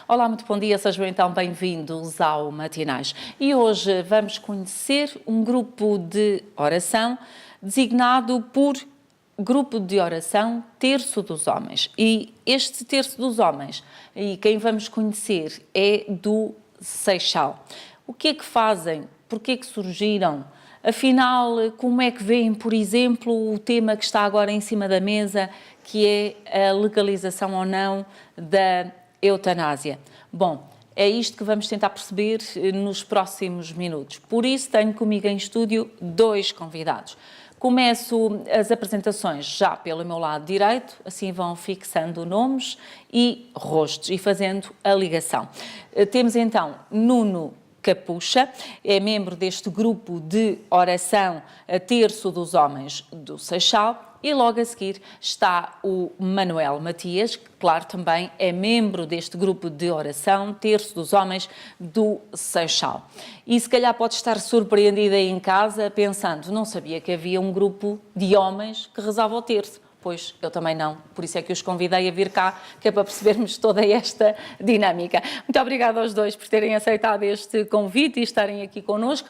Olá, muito bom dia, sejam então bem-vindos ao Matinais. E hoje vamos conhecer um grupo de oração designado por Grupo de Oração Terço dos Homens. E este Terço dos Homens, e quem vamos conhecer é do Seixal. O que é que fazem? Porquê é que surgiram? Afinal, como é que veem, por exemplo, o tema que está agora em cima da mesa, que é a legalização ou não da eutanásia? Bom, é isto que vamos tentar perceber nos próximos minutos. Por isso, tenho comigo em estúdio dois convidados. Começo as apresentações já pelo meu lado direito, assim vão fixando nomes e rostos e fazendo a ligação. Temos então Nuno Capucha, é membro deste grupo de oração Terço dos Homens do Seixal, e logo a seguir está o Manuel Matias, que, claro, também é membro deste grupo de oração Terço dos Homens do Seixal. E se calhar pode estar surpreendida aí em casa pensando, não sabia que havia um grupo de homens que rezava o terço. Pois, eu também não, por isso é que os convidei a vir cá, que é para percebermos toda esta dinâmica. Muito obrigada aos dois por terem aceitado este convite e estarem aqui connosco.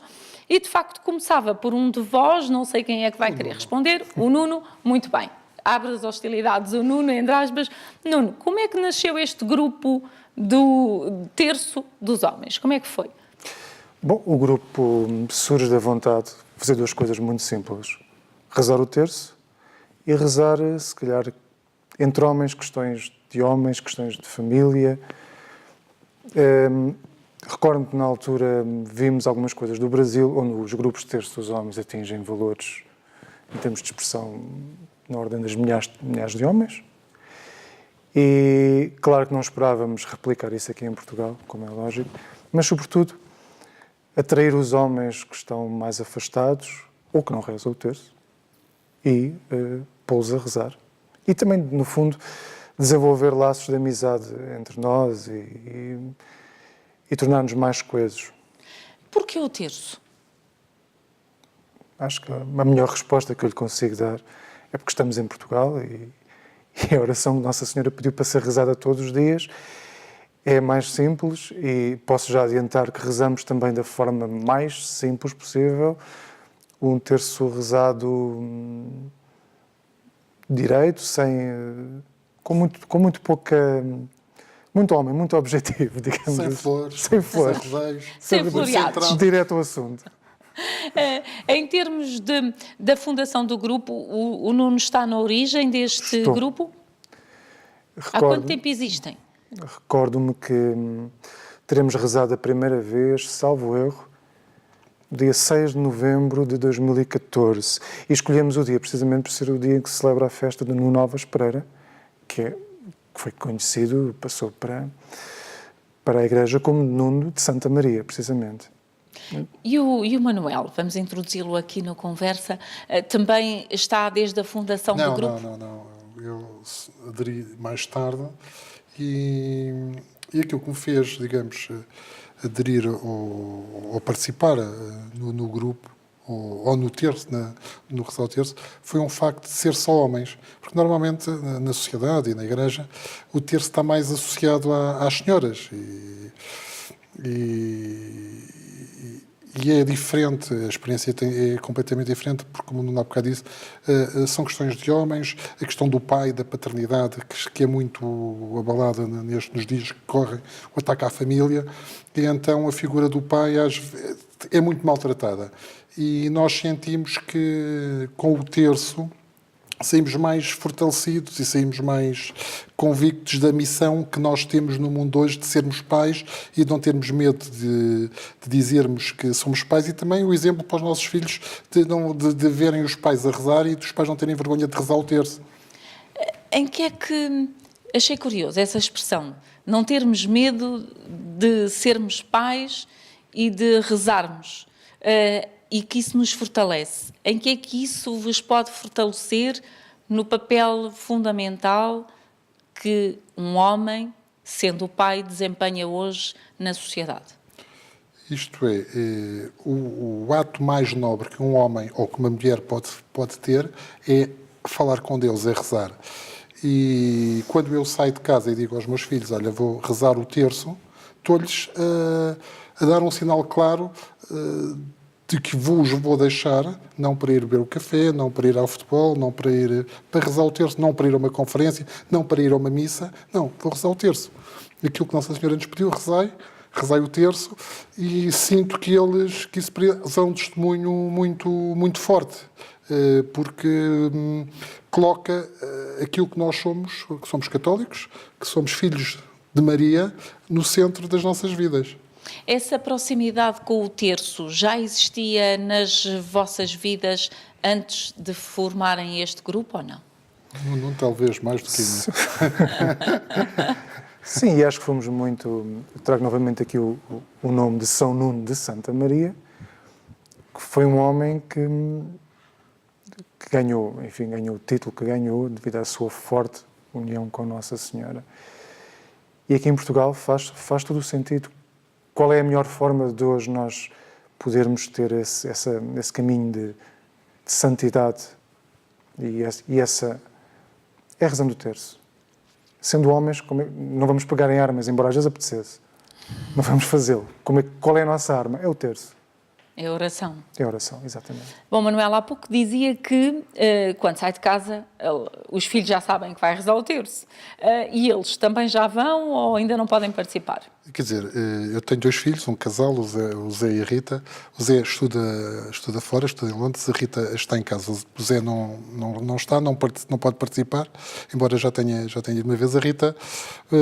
E, de facto, começava por um de vós, não sei quem é que vai querer responder, o Nuno, muito bem. Abre as hostilidades o Nuno, entre aspas. Nuno, como é que nasceu este grupo do Terço dos Homens? Como é que foi? Bom, o grupo surge da vontade de fazer duas coisas muito simples. Rezar o terço e rezar, se calhar, entre homens, questões de família. Recordo-me que na altura vimos algumas coisas do Brasil, onde os grupos de terço dos homens atingem valores, em termos de expressão, na ordem das milhares de homens. E claro que não esperávamos replicar isso aqui em Portugal, como é lógico, mas, sobretudo, atrair os homens que estão mais afastados ou que não rezam o terço e pô-los a rezar. E também, no fundo, desenvolver laços de amizade entre nós e tornar-nos mais coesos. Porquê o terço? Acho que a melhor resposta que eu lhe consigo dar é porque estamos em Portugal e a oração que Nossa Senhora pediu para ser rezada todos os dias é mais simples e posso já adiantar que rezamos também da forma mais simples possível, um terço rezado direito, com muito pouca... Muito homem, muito objetivo, digamos. Sem flores, sem rodeios, sem floreados. Direto ao assunto. Em termos da fundação do grupo, o Nuno está na origem deste grupo? Há quanto tempo existem? Recordo-me que teremos rezado a primeira vez, salvo erro, dia 6 de novembro de 2014. E escolhemos o dia precisamente por ser o dia em que se celebra a festa de Nuno Alves Pereira, que foi conhecido, passou para a Igreja como Nuno de Santa Maria, precisamente. E o Manuel, vamos introduzi-lo aqui na conversa, também está desde a fundação do grupo? Não. Eu aderi mais tarde e aquilo que me fez, digamos, aderir ou participar no grupo ou no terço, no rezar o terço, foi um facto de ser só homens. Porque normalmente na sociedade e na igreja o terço está mais associado às senhoras e é diferente, a experiência é completamente diferente, porque, como no há bocado disse, são questões de homens, a questão do pai, da paternidade, que é muito abalada nos dias que correm, o ataque à família, e então a figura do pai é muito maltratada. E nós sentimos que, com o terço, saímos mais fortalecidos e saímos mais convictos da missão que nós temos no mundo hoje de sermos pais e de não termos medo de dizermos que somos pais, e também o exemplo para os nossos filhos de verem os pais a rezar e dos pais não terem vergonha de rezar o terço. Em que é que... Achei curioso essa expressão, não termos medo de sermos pais e de rezarmos. E que isso nos fortalece. Em que é que isso vos pode fortalecer no papel fundamental que um homem, sendo o pai, desempenha hoje na sociedade? Isto é, o ato mais nobre que um homem ou que uma mulher pode ter é falar com Deus, é rezar. E quando eu saio de casa e digo aos meus filhos, olha, vou rezar o terço, estou-lhes a dar um sinal claro de que vos vou deixar, não para ir beber o café, não para ir ao futebol, não para ir para rezar o terço, não para ir a uma conferência, não para ir a uma missa, não, vou rezar o terço. Aquilo que Nossa Senhora nos pediu, rezai o terço, e sinto que isso é um testemunho muito forte, porque coloca aquilo que nós somos, que somos católicos, que somos filhos de Maria, no centro das nossas vidas. Essa proximidade com o terço já existia nas vossas vidas antes de formarem este grupo ou não? Não, talvez mais do que isso. Sim, e acho que fomos muito... Trago novamente aqui o nome de São Nuno de Santa Maria, que foi um homem que ganhou, enfim, ganhou o título que ganhou devido à sua forte união com Nossa Senhora. E aqui em Portugal faz todo o sentido. Qual é a melhor forma de hoje nós podermos ter esse caminho de santidade e essa... É rezando o terço. Sendo homens, não vamos pegar em armas, embora às vezes apetecesse. Não vamos fazê-lo. Qual é a nossa arma? É o terço. É a oração. É a oração, exatamente. Bom, Manuela, há pouco dizia que quando sai de casa, os filhos já sabem que vai rezar o terço. E eles também já vão ou ainda não podem participar? Quer dizer, eu tenho 2 filhos, um casal, o Zé e a Rita. O Zé estuda fora, estuda em Londres, a Rita está em casa. O Zé não está, não pode participar, embora já tenha ido uma vez. A Rita,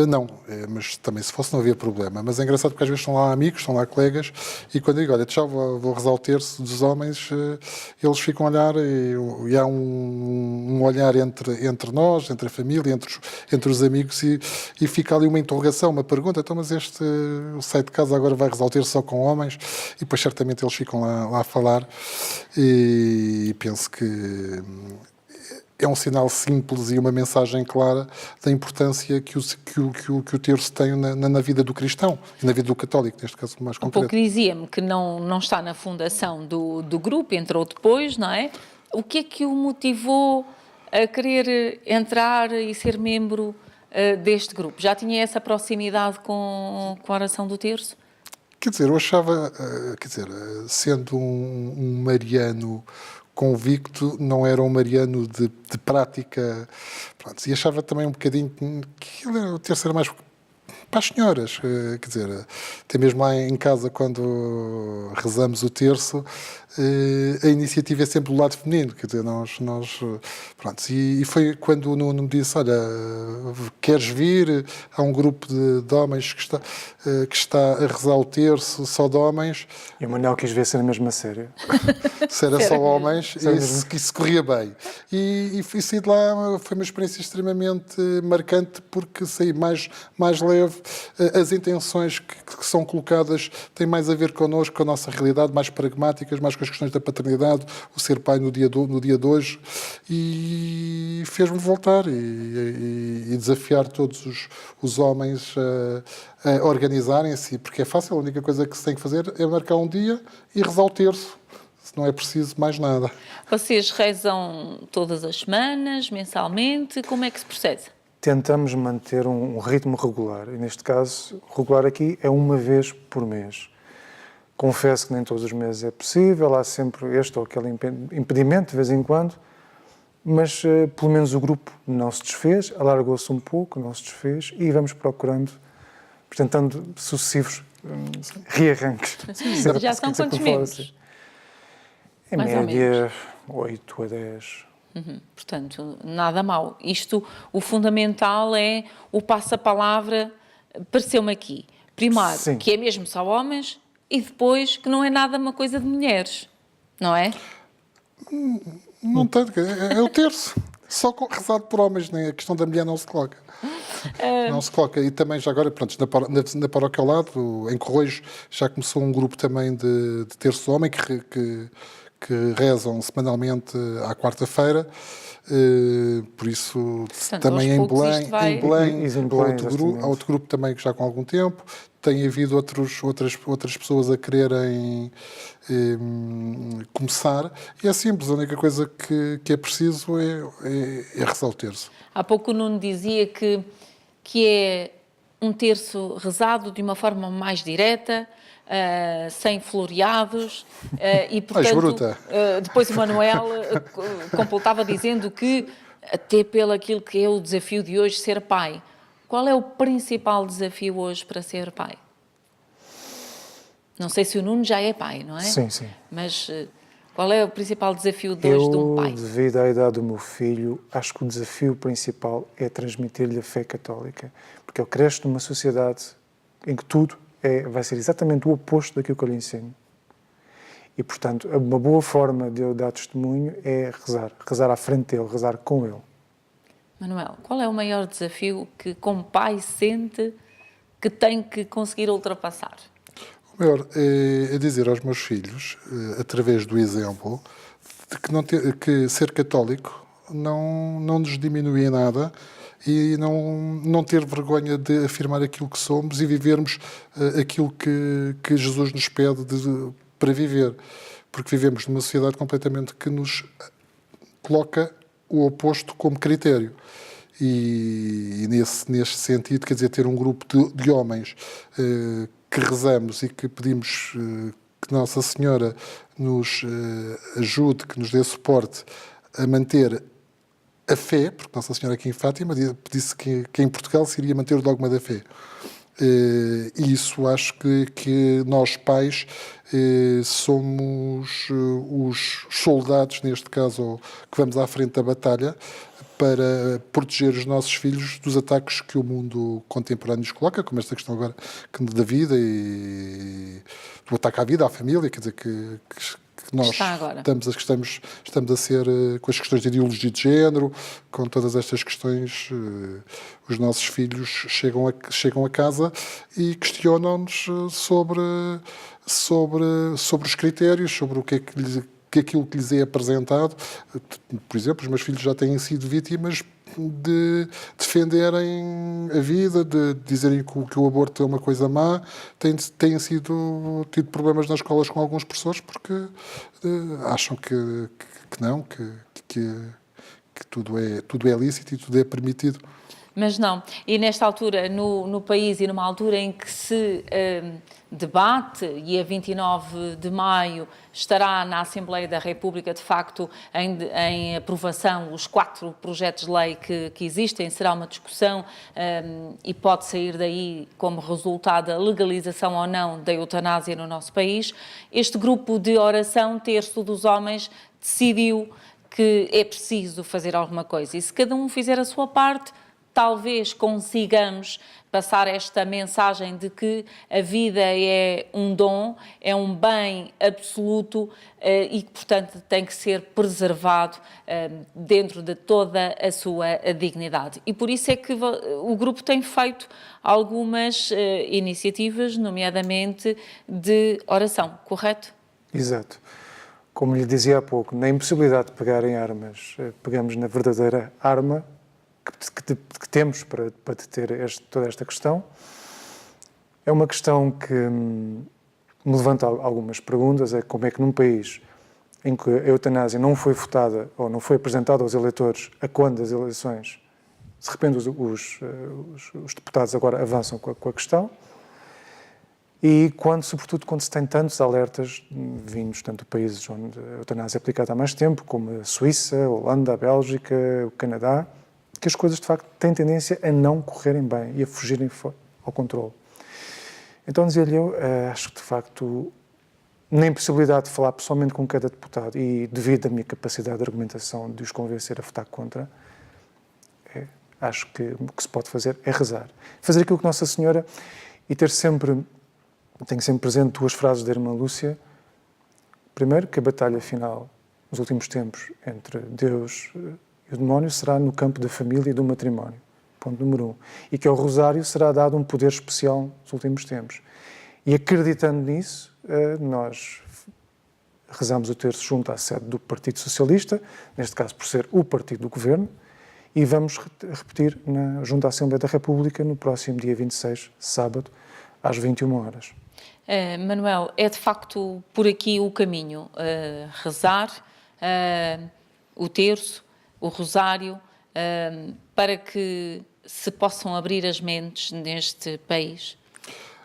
não, mas também se fosse não havia problema. Mas é engraçado porque às vezes estão lá amigos, estão lá colegas, e quando eu digo, olha, tchau, vou rezar o terço dos homens, eles ficam a olhar e há um olhar entre nós, entre a família, entre os amigos, e fica ali uma interrogação, uma pergunta, então mas sai de casa agora vai rezar o terço só com homens, e depois certamente eles ficam lá a falar, e penso que é um sinal simples e uma mensagem clara da importância que o terço tem na vida do cristão e na vida do católico, neste caso mais concreto. Um pouco dizia-me que não está na fundação do grupo, entrou depois, não é? O que é que o motivou a querer entrar e ser membro deste grupo? Já tinha essa proximidade com a oração do terço? Quer dizer, eu achava, sendo um mariano convicto, não era um mariano de prática, pronto, e achava também um bocadinho que o terço era mais para as senhoras, quer dizer, até mesmo lá em casa quando rezamos o terço, a iniciativa é sempre do lado feminino, quer dizer, nós pronto, e foi quando o Nuno me disse, olha, queres vir? Há um grupo de homens que está a rezar o terço só de homens. E o Manuel quis ver se era mesmo a sério. Se era só homens, que isso corria bem. E saí de lá, foi uma experiência extremamente marcante, porque saí mais leve. As intenções que são colocadas têm mais a ver connosco, com a nossa realidade, mais pragmáticas, mais com as questões da paternidade, o ser pai no dia de hoje, e fez-me voltar e desafiar todos os homens a organizarem-se, porque é fácil, a única coisa que se tem que fazer é marcar um dia e rezar o terço. Não é preciso mais nada. Vocês rezam todas as semanas, mensalmente? Como é que se procede? Tentamos manter um ritmo regular, e neste caso, regular aqui é uma vez por mês. Confesso que nem todos os meses é possível, há sempre este ou aquele impedimento de vez em quando, mas pelo menos o grupo não se desfez, alargou-se um pouco, não se desfez, e vamos procurando, tentando sucessivos rearranques. Já são quantos membros? Em média, 8 a 10. Portanto, nada mal. O fundamental é o passa-palavra, pareceu-me aqui. Primeiro, sim, que é mesmo só homens, e depois que não é nada uma coisa de mulheres, não é? Não tanto, é o terço. Só rezado por homens, nem a questão da mulher não se coloca. Não se coloca. E também já agora, pronto, na paróquia ao lado, em Corroios, já começou um grupo também de terço homem que que rezam semanalmente à quarta-feira. Por isso, Portanto, também aos em poucos Belém, isto vai- Em Belém, há outro grupo também que já com algum tempo. Tem havido outras pessoas a quererem começar. E é simples, a única coisa que é preciso é rezar o terço. Há pouco o Nuno dizia que é um terço rezado de uma forma mais direta, sem floreados, e portanto bruta. depois o Manuel completava dizendo que até pelo aquilo que é o desafio de hoje ser pai. Qual é o principal desafio hoje para ser pai? Não sei se o Nuno já é pai, não é? Sim, sim. Mas qual é o principal desafio de hoje de um pai? Devido à idade do meu filho, acho que o desafio principal é transmitir-lhe a fé católica, porque ele cresce numa sociedade em que tudo vai ser exatamente o oposto daquilo que eu lhe ensino. E, portanto, uma boa forma de eu dar testemunho é rezar à frente dele, rezar com ele. Manuel, qual é o maior desafio que, como pai, sente que tem que conseguir ultrapassar? O maior é dizer aos meus filhos, através do exemplo, de que ser católico não nos diminui em nada e não ter vergonha de afirmar aquilo que somos e vivermos aquilo que Jesus nos pede para viver. Porque vivemos numa sociedade completamente que nos coloca o oposto como critério. E nesse sentido, quer dizer, ter um grupo de homens que rezamos e que pedimos que Nossa Senhora nos ajude, que nos dê suporte a manter a fé, porque Nossa Senhora aqui em Fátima disse que em Portugal se iria manter o dogma da fé. E isso acho que nós pais somos os soldados, neste caso, que vamos à frente da batalha para proteger os nossos filhos dos ataques que o mundo contemporâneo nos coloca, como esta questão agora da vida e do ataque à vida, à família, quer dizer, que nós estamos a ser, com as questões de ideologia de género, com todas estas questões, os nossos filhos chegam a casa e questionam-nos sobre os critérios, sobre o que é que aquilo que lhes é apresentado. Por exemplo, os meus filhos já têm sido vítimas de defenderem a vida, de dizerem que o aborto é uma coisa má, têm tido problemas nas escolas com alguns professores porque acham que não, que tudo é lícito e tudo é permitido. Mas não. E nesta altura, no país e numa altura em que se debate, e a 29 de maio estará na Assembleia da República, de facto, em aprovação os 4 projetos de lei que existem, será uma discussão e pode sair daí como resultado a legalização ou não da eutanásia no nosso país. Este grupo de oração, terço dos homens, decidiu que é preciso fazer alguma coisa. E se cada um fizer a sua parte, talvez consigamos passar esta mensagem de que a vida é um dom, é um bem absoluto e que, portanto, tem que ser preservado dentro de toda a sua dignidade. E por isso é que o grupo tem feito algumas iniciativas, nomeadamente de oração, correto? Exato. Como lhe dizia há pouco, na impossibilidade de pegar em armas, pegamos na verdadeira arma que temos para deter toda esta questão. É uma questão que me levanta algumas perguntas, é como é que num país em que a eutanásia não foi votada ou não foi apresentada aos eleitores a quando das eleições, de repente os deputados agora avançam com a questão, e sobretudo quando se tem tantos alertas vindos tanto de países onde a eutanásia é aplicada há mais tempo, como a Suíça, a Holanda, a Bélgica, o Canadá, que as coisas, de facto, têm tendência a não correrem bem e a fugirem ao controle. Então, dizia-lhe eu, acho que, de facto, na impossibilidade de falar pessoalmente com cada deputado e devido à minha capacidade de argumentação de os convencer a votar contra, acho que o que se pode fazer é rezar. Fazer aquilo que Nossa Senhora e tenho sempre presente 2 frases da Irmã Lúcia. Primeiro, que a batalha final, nos últimos tempos, entre Deus e o demónio será no campo da família e do matrimónio. Ponto número 1. E que ao rosário será dado um poder especial nos últimos tempos. E acreditando nisso, nós rezamos o terço junto à sede do Partido Socialista, neste caso por ser o partido do Governo, e vamos repetir junto à Assembleia da República no próximo dia 26, sábado, às 21 horas. Manuel, é de facto por aqui o caminho, rezar o terço, o rosário, para que se possam abrir as mentes neste país?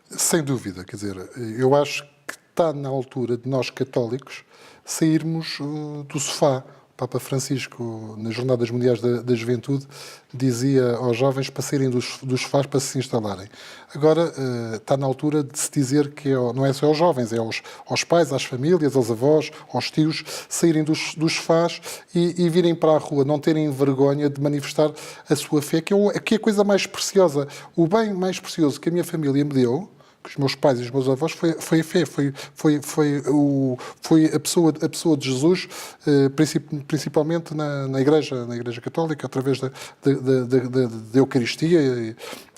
Sem dúvida, quer dizer, eu acho que está na altura de nós católicos sairmos do sofá. O Papa Francisco, nas Jornadas Mundiais da Juventude, dizia aos jovens para saírem dos sofás para se instalarem. Agora está na altura de se dizer que não é só aos jovens, é aos pais, às famílias, aos avós, aos tios, saírem dos sofás e virem para a rua, não terem vergonha de manifestar a sua fé, que é a coisa mais preciosa. O bem mais precioso que a minha família me deu, que os meus pais e os meus avós, foi a fé, foi a pessoa de Jesus, principalmente na Igreja Católica, através da Eucaristia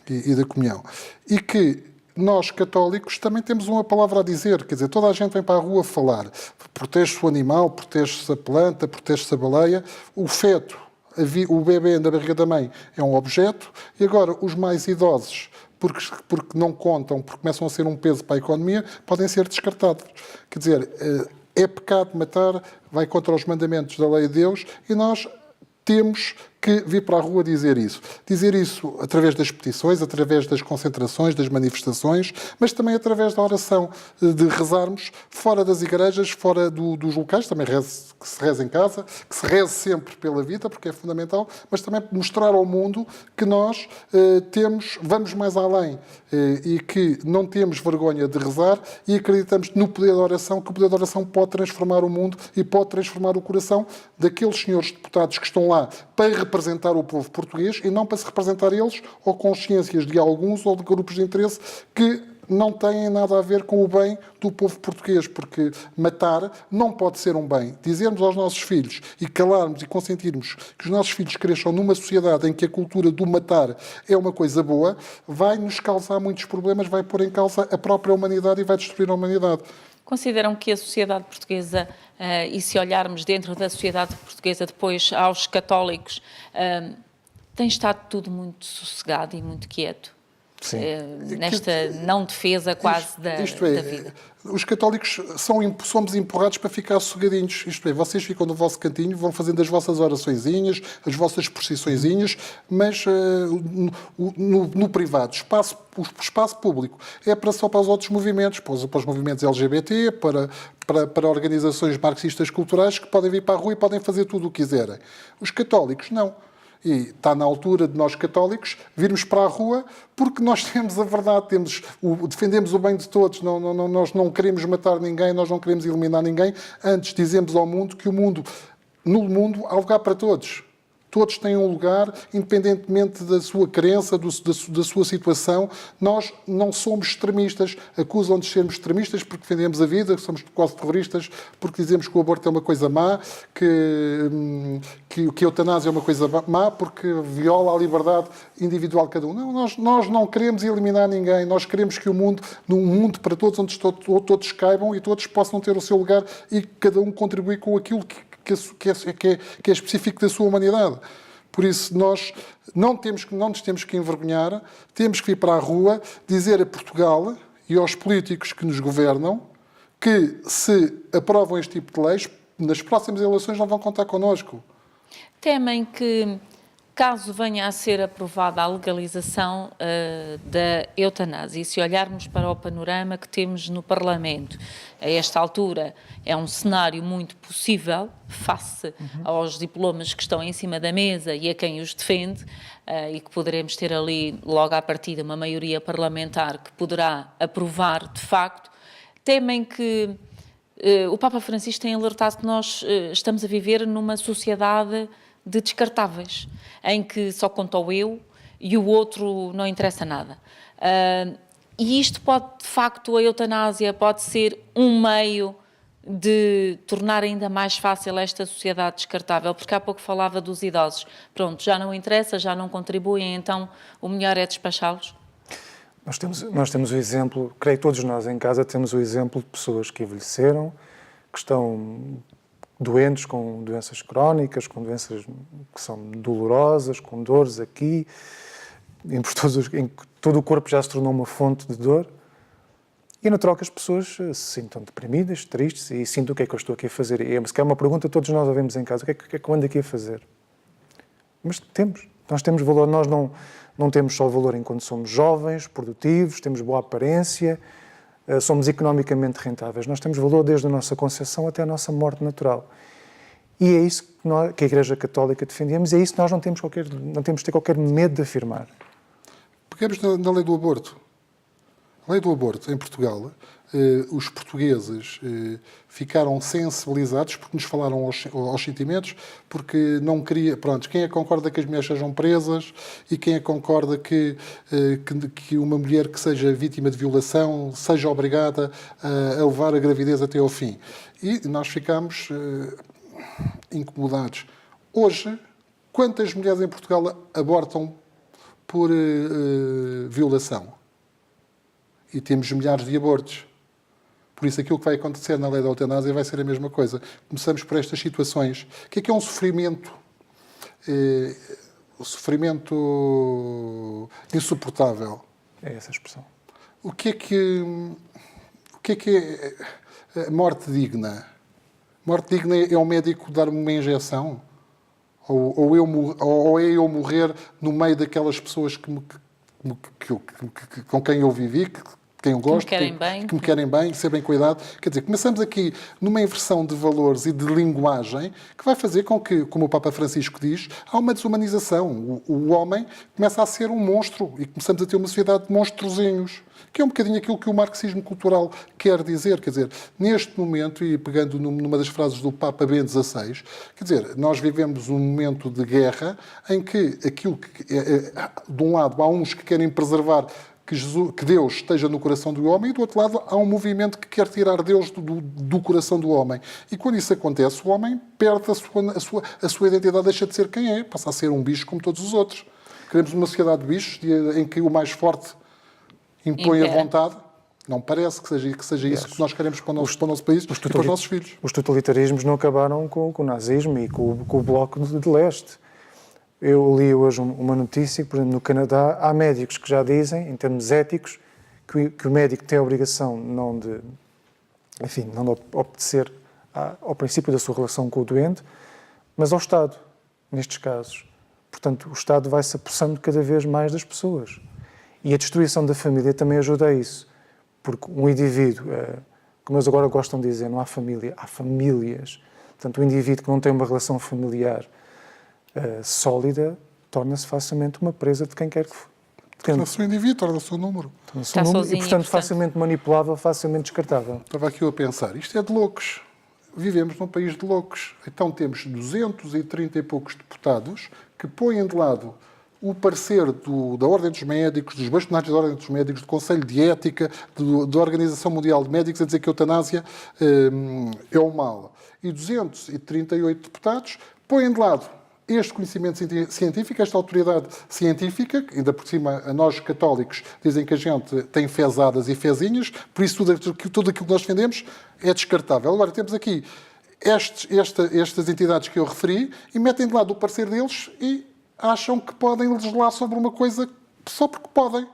e da comunhão. E que nós, católicos, também temos uma palavra a dizer, quer dizer, toda a gente vem para a rua falar, protege-se o animal, protege-se a planta, protege-se a baleia, o feto, o bebê na barriga da mãe é um objeto, e agora os mais idosos, porque não contam, porque começam a ser um peso para a economia, podem ser descartados. Quer dizer, é pecado matar, vai contra os mandamentos da lei de Deus, e nós temos que vir para a rua dizer isso. Dizer isso através das petições, através das concentrações, das manifestações, mas também através da oração, de rezarmos fora das igrejas, fora dos locais, também que se reze em casa, que se reze sempre pela vida, porque é fundamental, mas também mostrar ao mundo que nós vamos mais além e que não temos vergonha de rezar e acreditamos no poder da oração, que o poder da oração pode transformar o mundo e pode transformar o coração daqueles senhores deputados que estão lá para representar o povo português e não para se representar eles ou consciências de alguns ou de grupos de interesse que não têm nada a ver com o bem do povo português, porque matar não pode ser um bem. Dizermos aos nossos filhos e calarmos e consentirmos que os nossos filhos cresçam numa sociedade em que a cultura do matar é uma coisa boa, vai nos causar muitos problemas, vai pôr em causa a própria humanidade e vai destruir a humanidade. Consideram que a sociedade portuguesa, e se olharmos dentro da sociedade portuguesa depois aos católicos, tem estado tudo muito sossegado e muito quieto? Sim. Nesta não defesa quase da vida. Os católicos somos empurrados para ficar sossegadinhos. Isto é, vocês ficam no vosso cantinho, vão fazendo as vossas oraçõezinhas, as vossas procissõezinhas, mas no privado, o espaço público é só para os outros movimentos, para os movimentos LGBT, para organizações marxistas culturais que podem vir para a rua e podem fazer tudo o que quiserem. Os católicos não. E está na altura de nós católicos virmos para a rua porque nós temos a verdade, defendemos o bem de todos, nós não queremos matar ninguém, nós não queremos eliminar ninguém, antes dizemos ao mundo que no mundo há lugar para todos. Todos têm um lugar, independentemente da sua crença, da sua situação. Nós não somos extremistas. Acusam-nos de sermos extremistas porque defendemos a vida, somos quase terroristas porque dizemos que o aborto é uma coisa má, que a eutanásia é uma coisa má porque viola a liberdade individual de cada um. Não, nós não queremos eliminar ninguém. Nós queremos que num mundo para todos, onde todos caibam e todos possam ter o seu lugar e cada um contribuir com aquilo que é específico da sua humanidade. Por isso, nós não nos temos que envergonhar, temos que vir para a rua dizer a Portugal e aos políticos que nos governam que, se aprovam este tipo de leis, nas próximas eleições não vão contar connosco. Temem que, caso venha a ser aprovada a legalização da eutanásia, e se olharmos para o panorama que temos no Parlamento, a esta altura é um cenário muito possível, face aos diplomas que estão em cima da mesa e a quem os defende, e que poderemos ter ali, logo à partida, uma maioria parlamentar que poderá aprovar, de facto. Temem que o Papa Francisco tem alertado que nós estamos a viver numa sociedade de descartáveis, em que só conta o eu e o outro não interessa nada. E isto pode, de facto, a eutanásia pode ser um meio de tornar ainda mais fácil esta sociedade descartável, porque há pouco falava dos idosos. Pronto, já não interessa, já não contribuem, então o melhor é despachá-los? Nós temos o exemplo, creio que todos nós em casa temos o exemplo de pessoas que envelheceram, que estão doentes com doenças crónicas, com doenças que são dolorosas, com dores aqui, em que todo o corpo já se tornou uma fonte de dor. E é natural que as pessoas se sintam deprimidas, tristes e sintam o que é que eu estou aqui a fazer. E é uma pergunta que todos nós ouvimos em casa: o que é que eu ando aqui a fazer? Mas nós temos valor, nós não temos só valor enquanto somos jovens, produtivos, temos boa aparência, somos economicamente rentáveis. Nós temos valor desde a nossa concepção até a nossa morte natural. E é isso que a Igreja Católica defendemos, e é isso que nós não temos de ter qualquer medo de afirmar. Pegamos na lei do aborto. A lei do aborto em Portugal, os portugueses ficaram sensibilizados porque nos falaram aos sentimentos, porque não queria... Pronto, quem é que concorda que as mulheres sejam presas e quem é que concorda que uma mulher que seja vítima de violação seja obrigada a levar a gravidez até ao fim? E nós ficámos incomodados. Hoje, quantas mulheres em Portugal abortam por violação? E temos milhares de abortos. Por isso, aquilo que vai acontecer na lei da eutanásia vai ser a mesma coisa. Começamos por estas situações. O que é um sofrimento? O sofrimento insuportável. É essa a expressão. O que é a morte digna? Morte digna é um médico dar-me uma injeção? Ou é eu morrer no meio daquelas pessoas com quem eu vivi, quem eu gosto, que me querem bem, ser bem cuidado. Quer dizer, começamos aqui numa inversão de valores e de linguagem que vai fazer com que, como o Papa Francisco diz, há uma desumanização. O homem começa a ser um monstro e começamos a ter uma sociedade de monstrozinhos, que é um bocadinho aquilo que o marxismo cultural quer dizer. Quer dizer, neste momento, e pegando numa das frases do Papa Bento XVI, quer dizer, nós vivemos um momento de guerra em que aquilo que, de um lado, há uns que querem preservar que Deus esteja no coração do homem, e do outro lado há um movimento que quer tirar Deus do coração do homem. E quando isso acontece, o homem perde a sua identidade, deixa de ser quem é, passa a ser um bicho como todos os outros. Queremos uma sociedade de bichos em que o mais forte impõe a vontade. Não parece que seja isso que nós queremos para o nosso país e para os nossos filhos. Os totalitarismos não acabaram com o nazismo e com o Bloco de Leste. Eu li hoje uma notícia que, por exemplo, no Canadá há médicos que já dizem, em termos éticos, que o médico tem a obrigação não de obedecer ao princípio da sua relação com o doente, mas ao Estado, nestes casos. Portanto, o Estado vai se apossando cada vez mais das pessoas. E a destruição da família também ajuda a isso. Porque um indivíduo, como eles agora gostam de dizer, não há família, há famílias. Portanto, o indivíduo que não tem uma relação familiar sólida torna-se facilmente uma presa de quem quer que for. Torna-se um indivíduo, torna-se um número. Está sozinho, e, portanto, facilmente manipulável, facilmente descartável. Estava aqui a pensar, isto é de loucos. Vivemos num país de loucos. Então temos 230 e poucos deputados que põem de lado o parecer da Ordem dos Médicos, dos bastonários da Ordem dos Médicos, do Conselho de Ética, da Organização Mundial de Médicos, a dizer que a eutanásia é o mal. E 238 deputados põem de lado este conhecimento científico, esta autoridade científica, que ainda por cima a nós católicos dizem que a gente tem fezadas e fezinhas, por isso tudo aquilo que nós defendemos é descartável. Agora temos aqui estas entidades que eu referi e metem de lado o parecer deles e acham que podem legislar sobre uma coisa só porque podem.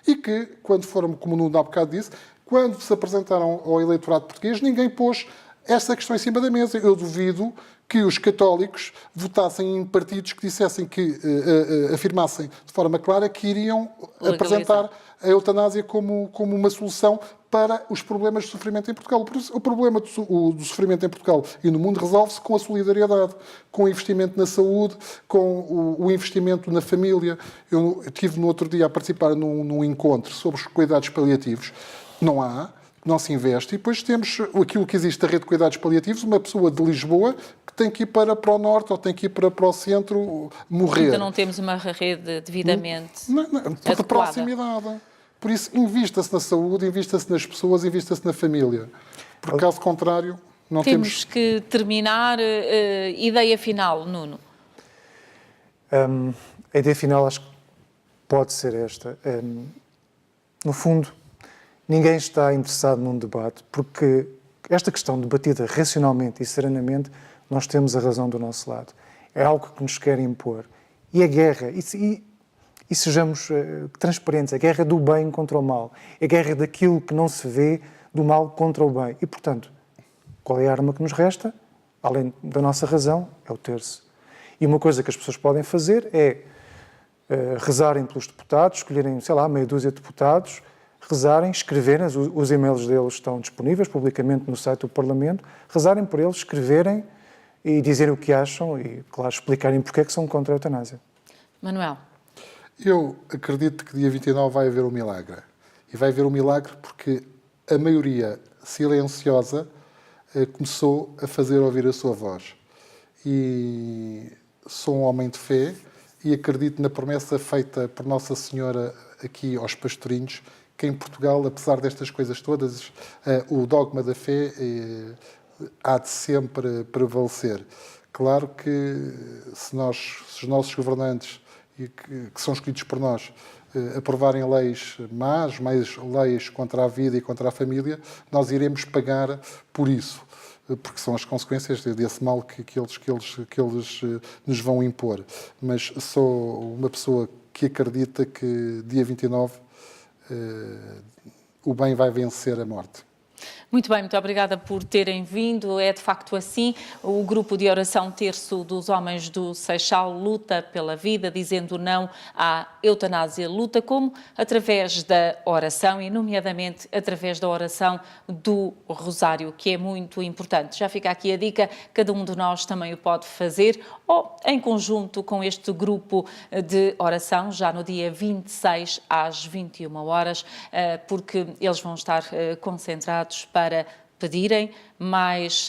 E que, quando foram, como o Nuno há bocado disse, quando se apresentaram ao eleitorado português, ninguém pôs essa questão em cima da mesa. Eu duvido que os católicos votassem em partidos que dissessem afirmassem de forma clara que iriam apresentar a eutanásia como uma solução para os problemas de sofrimento em Portugal. O problema do sofrimento em Portugal e no mundo resolve-se com a solidariedade, com o investimento na saúde, com o investimento na família. Eu estive no outro dia a participar num encontro sobre os cuidados paliativos. Não se investe. E depois temos aquilo que existe, a rede de cuidados paliativos, uma pessoa de Lisboa que tem que ir para o norte ou tem que ir para o centro morrer. Ainda não temos uma rede devidamente de proximidade. Por isso, invista-se na saúde, invista-se nas pessoas, invista-se na família. Por caso contrário, não temos que terminar. Ideia final, Nuno. A ideia final acho que pode ser esta. No fundo, ninguém está interessado num debate, porque esta questão debatida racionalmente e serenamente, nós temos a razão do nosso lado. É algo que nos quer impor. E a guerra, e sejamos transparentes, a guerra do bem contra o mal, a guerra daquilo que não se vê, do mal contra o bem. E, portanto, qual é a arma que nos resta? Além da nossa razão, é o ter-se. E uma coisa que as pessoas podem fazer é rezarem pelos deputados, escolherem, sei lá, meia dúzia de deputados, rezarem, escreverem, os e-mails deles estão disponíveis publicamente no site do Parlamento, rezarem por eles, escreverem e dizerem o que acham e, claro, explicarem porque é que são contra a eutanásia. Manuel. Eu acredito que dia 29 vai haver um milagre. E vai haver um milagre porque a maioria silenciosa começou a fazer ouvir a sua voz. E sou um homem de fé e acredito na promessa feita por Nossa Senhora aqui aos pastorinhos, que em Portugal, apesar destas coisas todas, o dogma da fé há de sempre prevalecer. Claro que se os nossos governantes, que são escolhidos por nós, aprovarem leis más, mais leis contra a vida e contra a família, nós iremos pagar por isso, porque são as consequências desse mal que eles nos vão impor. Mas sou uma pessoa que acredita que dia 29 o bem vai vencer a morte. Muito bem, muito obrigada por terem vindo. É de facto assim. O grupo de oração Terço dos Homens do Seixal luta pela vida, dizendo não à eutanásia. Luta como? Através da oração e, nomeadamente, através da oração do Rosário, que é muito importante. Já fica aqui a dica, cada um de nós também o pode fazer, ou em conjunto com este grupo de oração, já no dia 26 às 21 horas, porque eles vão estar concentrados para pedirem mais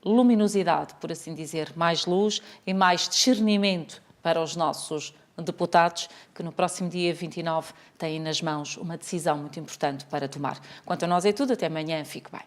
luminosidade, por assim dizer, mais luz e mais discernimento para os nossos deputados, que no próximo dia 29 têm nas mãos uma decisão muito importante para tomar. Quanto a nós é tudo, até amanhã, fique bem.